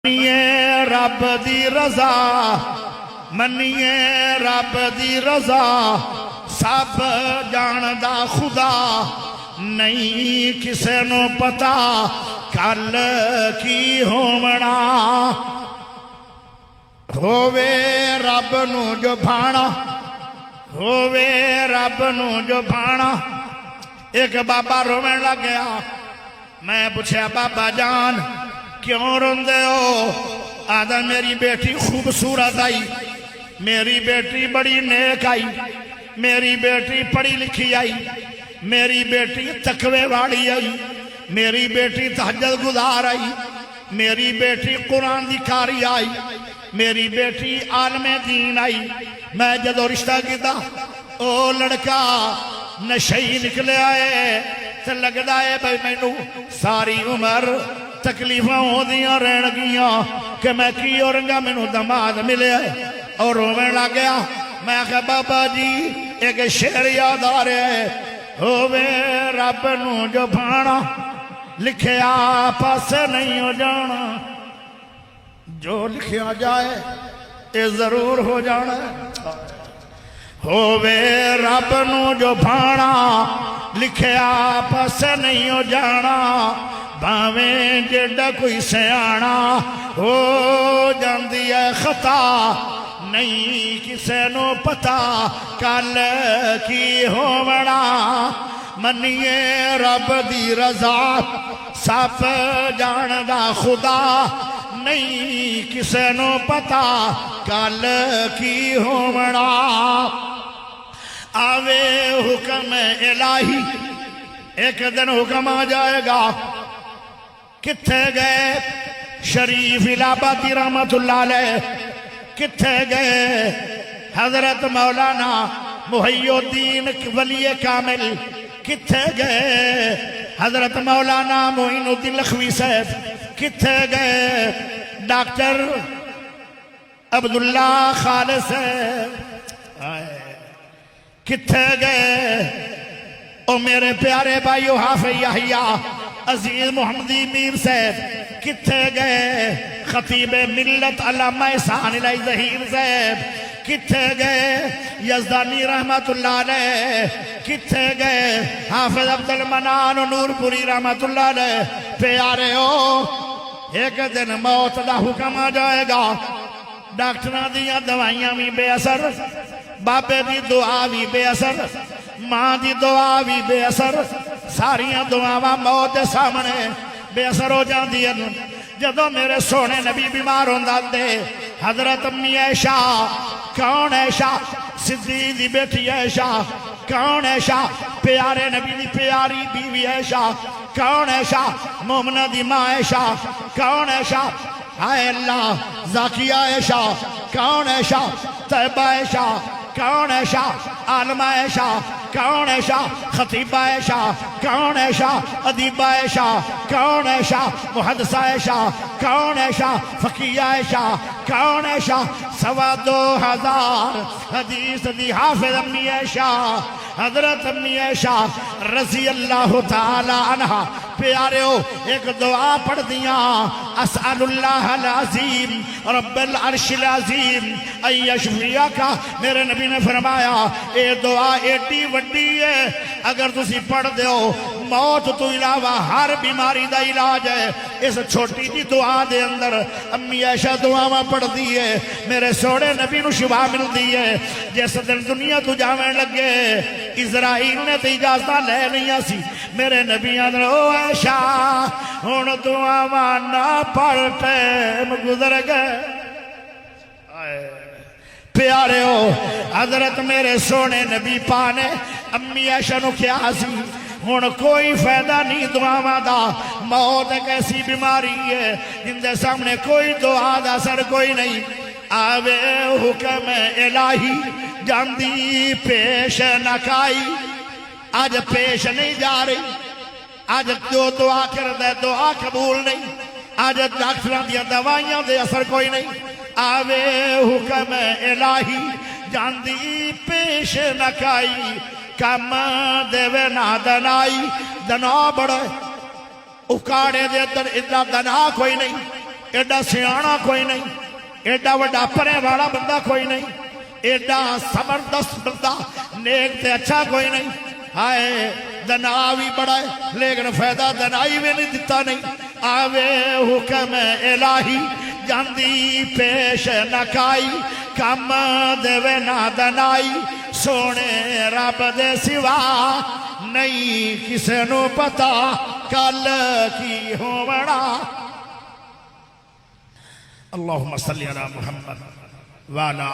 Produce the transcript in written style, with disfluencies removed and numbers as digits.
منیے رب دی رضا، منیے رب دی رضا، سب جاندا خدا، نہیں کسے نو پتا کل کی ہومنا، ہووے رب نو جو بھانا، ہووے رب نو جو بھانا۔ ایک بابا رونے لگ گیا، میں پوچھا بابا جان کیوں روندے ہو؟ آدھا میری بیٹی خوبصورت آئی، میری بیٹی بڑی نیک آئی، میری بیٹی پڑھی لکھی آئی، میری بیٹی تقوی والی آئی، میری بیٹی تہجد گزار آئی، میری بیٹی قرآن دی کاری آئی، میری بیٹی عالم دین آئی۔ میں جدو رشتہ کیتا او لڑکا نشئی نکلے آئے تے لگدا ہے بھائی مینوں ساری عمر تکلیفاں ہو دیاں رہن گیاں کہ میں کی اورنگا مینوں دماد ملے اور رونے لگ گیا۔ میں کہا بابا جی ایک شعر یاد آ رہے ہے، ہووے رب نو جو بھانا، لکھیا پاسے نہیں ہو جانا، جو لکھیا جائے اے ضرور ہو جانا۔ ہووے رب نو جو بھانا، لکھیا پاسے نہیں ہو جانا، باویں جیڑا کوئی سیانا ہو جاندی ہے خطا، نہیں کسے نو پتا کل کی ہوونا۔ منیے رب دی رضا، سب جاندا خدا، نہیں کسے نو پتا کل کی ہوونا۔ آوے حکم الہی، ایک دن حکم آ جائے گا۔ کتھے گئے شریف الہبادی رحمت اللہ علیہ، کتھے گئے حضرت مولانا محی الدین ولی کامل، کتھے گئے حضرت مولانا معین الدین لکھوی صاحب، کتھے گئے ڈاکٹر عبداللہ خالص صاحب، کتھے گئے او میرے پیارے بھائیو حافظ یحییٰ عزیز محمدی میر صاحب، کتھے گئے خطیب ملت علامہ احسان الہی ظہیر صاحب، کتھے گئے یزدانی رحمت اللہ علیہ، کتھے گئے حافظ عبد المنان نور پوری رحمت اللہ علیہ۔ پیارے ہو ایک دن موت دا حکم آ جائے گا، ڈاکٹرہ دیاں دوائیاں بھی بے اثر، بابے دی دعا بھی بے اثر، ماں دی دعا بھی بے اثر، ساریاں دعاواں موت دے سامنے بے اثر ہو جاندی ہیں۔ جدو میرے سونے نبی بیمار ہوندا دے، حضرت امی عائشہ، کون عائشہ؟ صدیق دی بیٹی عائشہ، کون عائشہ؟ پیارے نبی دی پیاری بیوی عائشہ، کون عائشہ؟ مومنہ دی ماں عائشہ، کون عائشہ؟ ہائے اللہ زاکیہ عائشہ، کون عائشہ؟ طیبہ عائشہ، کون عائشہ؟ عالمہ عائشہ، کون عائشہ؟ خطیبہ عائشہ، کون عائشہ؟ ادیبہ عائشہ، کون عائشہ؟ محدثہ عائشہ، کون عائشہ؟ فقیہ عائشہ، کون عائشہ؟ 2,2500 حدیث دی حافظ امی عائشہ، حضرت امی عائشہ رضی اللہ تعالی عنہ۔ پیارے ہو ایک دعا پڑھ دیاں، اسأل اللہ العظیم رب العرش العظیم ان یشفیکا۔ میرے نبی نے فرمایا اے دعا ایڈی وڈی ہے، اگر تسی پڑھ دیو موت تو علاوہ ہر بیماری دا علاج ہے۔ اس چھوٹی جی دعا دے اندر امی عائشہ دعا پڑھ دی ہے، میرے سوڑے نبی نو شفا مل دی ہے۔ جس دن دنیا تو جاویں لگے اسرائیل نے تے اجازتہ لے نہیں سی، میرے نبی اندر او عائشہ ہون دعا نہ پڑھ ٹیم گزر گئے۔ پیارے ہو حضرت میرے سونے نبی پا نے امی عائشہ نو کیا سی، ہون کوئی فائدہ نہیں دعاواں دا، موت ایک ایسی بیماری ہے جن دے سامنے کوئی دعا دا اثر کوئی نہیں۔ آوے حکم الہی جاندی پیش نہ کائی، آج پیش نہیں جا رہی، آج جو دعا کردہ دعا قبول نہیں، آج ڈاکٹران دیا دوائیاں دے اثر کوئی نہیں۔ آوے حکم الہی جاندی پیش نہ کائی، کم دیوے نہ دنائی، دنا بڑے اکاڑے دے در ادھا دنا کوئی نہیں، ایڈا سیانا کوئی نہیں، ایڈا وڈا پرے والا بندہ کوئی نہیں، ایڈا زبردست بندہ نیک تے اچھا کوئی نہیں۔ ہائے دنا بھی بڑا ہے لیکن فائدہ دنائی بھی نہیں دیتا نہیں۔ آوے حکم الہی جاندی پیش نکائی، کم دے نہ دنائی، سونے رب دے سوا نہیں کسے نو پتا کل کی ہونا۔ اللہم صلی علی محمد وعلی